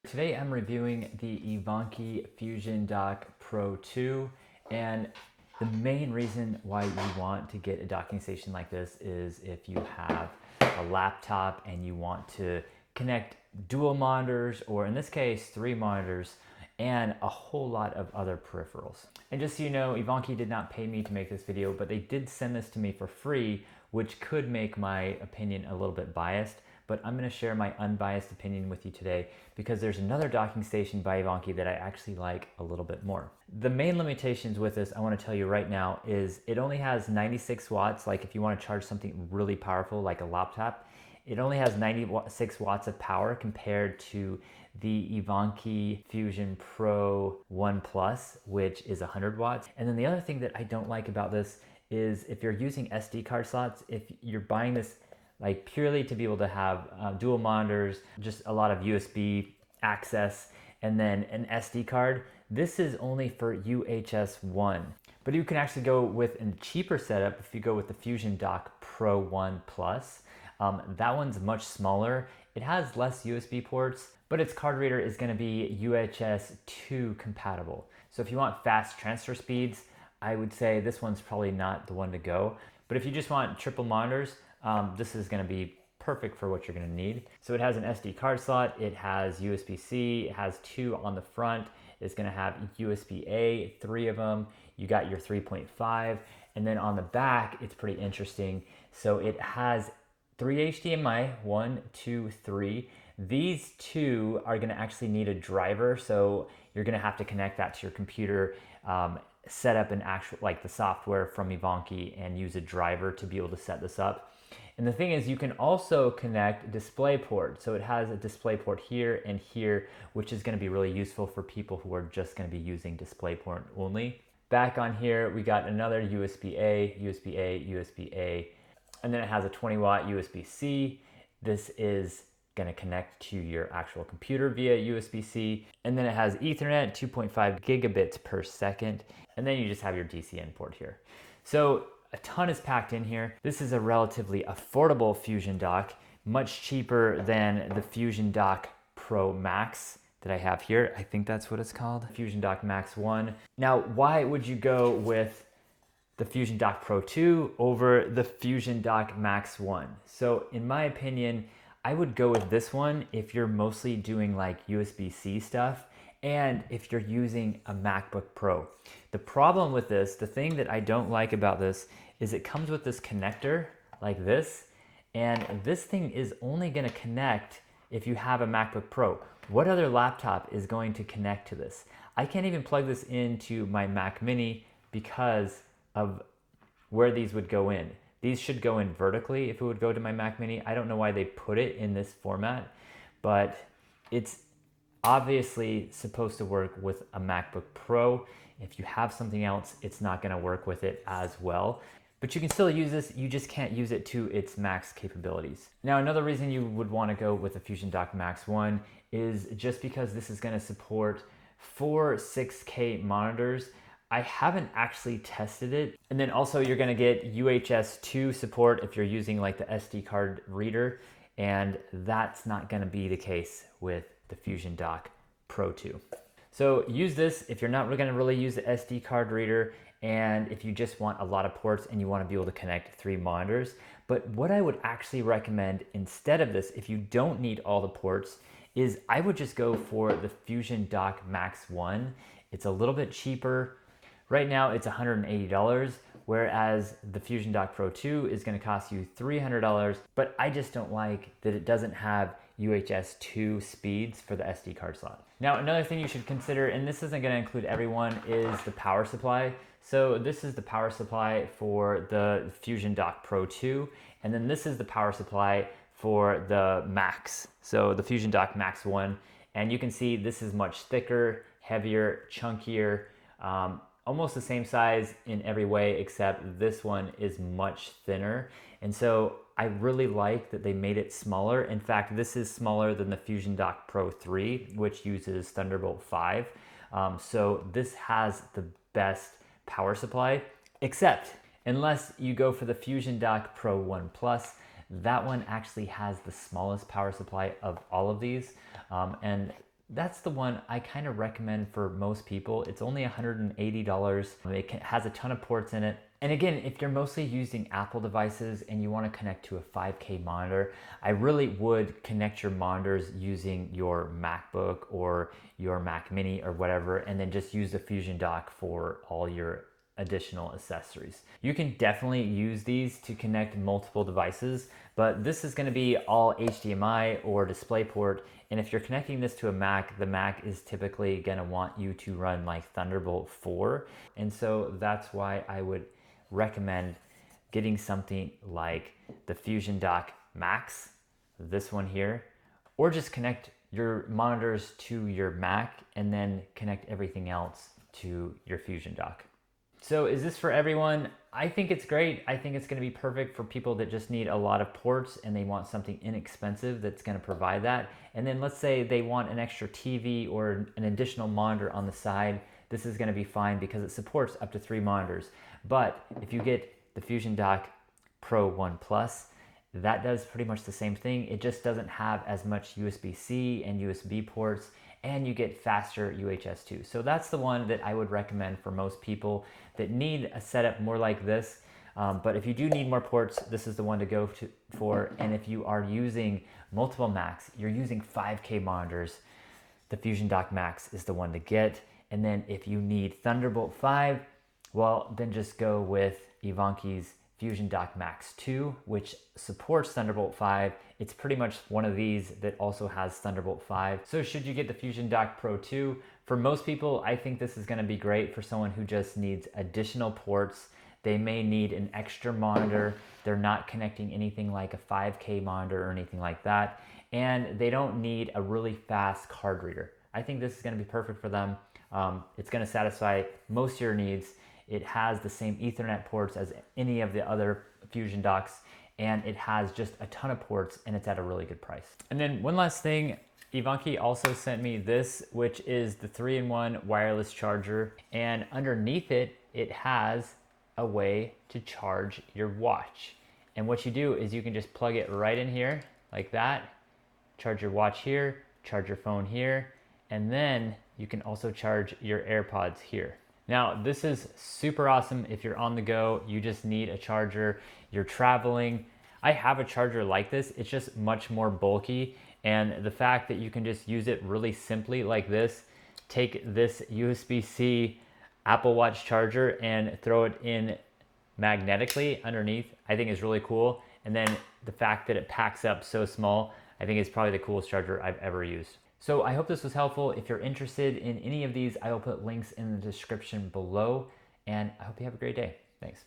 Today I'm reviewing the iVanky FusionDock Pro 2, and the main reason why you want to get a docking station like this is if you have a laptop and you want to connect dual monitors, or in this case 3 monitors, and a whole lot of other peripherals. And just so you know, iVanky did not pay me to make this video, but they did send this to me for free, which could make my opinion a little bit biased. But I'm going to share my unbiased opinion with you today because there's another docking station by iVanky that I actually like a little bit more. The main limitations with this, I want to tell you right now, is it only has 96 watts. Like if you want to charge something really powerful like a laptop, it only has 96 watts of power compared to the iVanky Fusion Pro 1 Plus, which is 100 watts. And then the other thing that I don't like about this is if you're using SD card slots, if you're buying this like purely to be able to have dual monitors, just a lot of USB access, and then an SD card, this is only for UHS 1. But you can actually go with a cheaper setup if you go with the FusionDock Pro 1 Plus. That one's much smaller. It has less USB ports, but its card reader is going to be UHS 2 compatible. So if you want fast transfer speeds, I would say this one's probably not the one to go. But if you just want triple monitors, this is going to be perfect for what you're going to need. So it has an SD card slot, it has USB-C, it has 2 on the front, it's going to have USB-A, 3 of them, you got your 3.5, and then on the back, it's pretty interesting. So it has 3 HDMI, 1, 2, 3. These 2 are going to actually need a driver, so you're going to have to connect that to your computer, set up an actual, like the software from iVanky, and use a driver to be able to set this up. And the thing is, you can also connect display port. So it has a display port here and here, which is going to be really useful for people who are just going to be using display port only. Back on here, we got another USB-A, USB-A, USB-A, and then it has a 20 watt USB-C. This is going to connect to your actual computer via USB-C. And then it has Ethernet, 2.5 gigabits per second. And then you just have your DCN port here. So a ton is packed in here. This is a relatively affordable FusionDock, much cheaper than the FusionDock Pro Max that I have here. I think that's what it's called, FusionDock Max 1. Now, why would you go with the FusionDock Pro 2 over the FusionDock Max 1? So in my opinion, I would go with this one if you're mostly doing like USB-C stuff and if you're using a MacBook Pro. The problem with this, the thing that I don't like about this, is it comes with this connector like this, and this thing is only going to connect if you have a MacBook Pro. What other laptop is going to connect to this? I can't even plug this into my Mac Mini because of where these would go in. These should go in vertically if it would go to my Mac Mini. I don't know why they put it in this format, but it's obviously supposed to work with a MacBook Pro. If you have something else, it's not going to work with it as well. But you can still use this, you just can't use it to its max capabilities. Now, another reason you would want to go with the FusionDock Max 1 is just because this is going to support 4 6K monitors. I haven't actually tested it. And then also you're going to get UHS 2 support if you're using like the SD card reader, and that's not going to be the case with the FusionDock Pro 2. So use this if you're not going to really use the SD card reader, and if you just want a lot of ports and you want to be able to connect 3 monitors. But what I would actually recommend instead of this, if you don't need all the ports, is I would just go for the FusionDock Max 1. It's a little bit cheaper. Right now it's $180, whereas the FusionDock Pro 2 is going to cost you $300, but I just don't like that it doesn't have UHS 2 speeds for the SD card slot. Now, another thing you should consider, and this isn't going to include everyone, is the power supply. So this is the power supply for the FusionDock Pro 2, and then this is the power supply for the Max, so the FusionDock Max 1. And you can see this is much thicker, heavier, chunkier, almost the same size in every way, except this one is much thinner. And so I really like that they made it smaller. In fact, this is smaller than the FusionDock Pro 3, which uses Thunderbolt 5. So this has the best power supply, except unless you go for the FusionDock Pro 1 Plus, that one actually has the smallest power supply of all of these. And that's the one I kind of recommend for most people. It's only $180. Has a ton of ports in it. And again, if you're mostly using Apple devices and you want to connect to a 5K monitor, I really would connect your monitors using your MacBook or your Mac Mini or whatever, and then just use the FusionDock for all your additional accessories. You can definitely use these to connect multiple devices, but this is going to be all HDMI or DisplayPort. And if you're connecting this to a Mac, the Mac is typically going to want you to run like Thunderbolt 4. And so that's why I would recommend getting something like the FusionDock Max, this one here, or just connect your monitors to your Mac and then connect everything else to your FusionDock. So is this for everyone? I think it's great. I think it's going to be perfect for people that just need a lot of ports and they want something inexpensive that's going to provide that. And then let's say they want an extra TV or an additional monitor on the side. This is going to be fine because it supports up to 3 monitors. But if you get the FusionDock Pro 1 Plus, that does pretty much the same thing. It just doesn't have as much USB-C and USB ports, and you get faster UHS too. So that's the one that I would recommend for most people that need a setup more like this. But if you do need more ports, this is the one to go for. And if you are using multiple Macs, you're using 5K monitors, the FusionDock Max is the one to get. And then if you need Thunderbolt 5, well, then just go with iVanky's FusionDock Max 2, which supports Thunderbolt 5. It's pretty much one of these that also has Thunderbolt 5. So should you get the FusionDock Pro 2? For most people, I think this is going to be great for someone who just needs additional ports. They may need an extra monitor. They're not connecting anything like a 5K monitor or anything like that. And they don't need a really fast card reader. I think this is going to be perfect for them. It's going to satisfy most of your needs. It has the same Ethernet ports as any of the other FusionDocks, and it has just a ton of ports, and it's at a really good price. And then one last thing, iVanky also sent me this, which is the 3-in-1 wireless charger. And underneath it, it has a way to charge your watch. And what you do is you can just plug it right in here like that, charge your watch here, charge your phone here, and then you can also charge your AirPods here. Now, this is super awesome if you're on the go, you just need a charger, you're traveling. I have a charger like this, it's just much more bulky, and the fact that you can just use it really simply like this, take this USB-C Apple Watch charger and throw it in magnetically underneath, I think is really cool. And then the fact that it packs up so small, I think is probably the coolest charger I've ever used. So I hope this was helpful. If you're interested in any of these, I will put links in the description below, and I hope you have a great day. Thanks.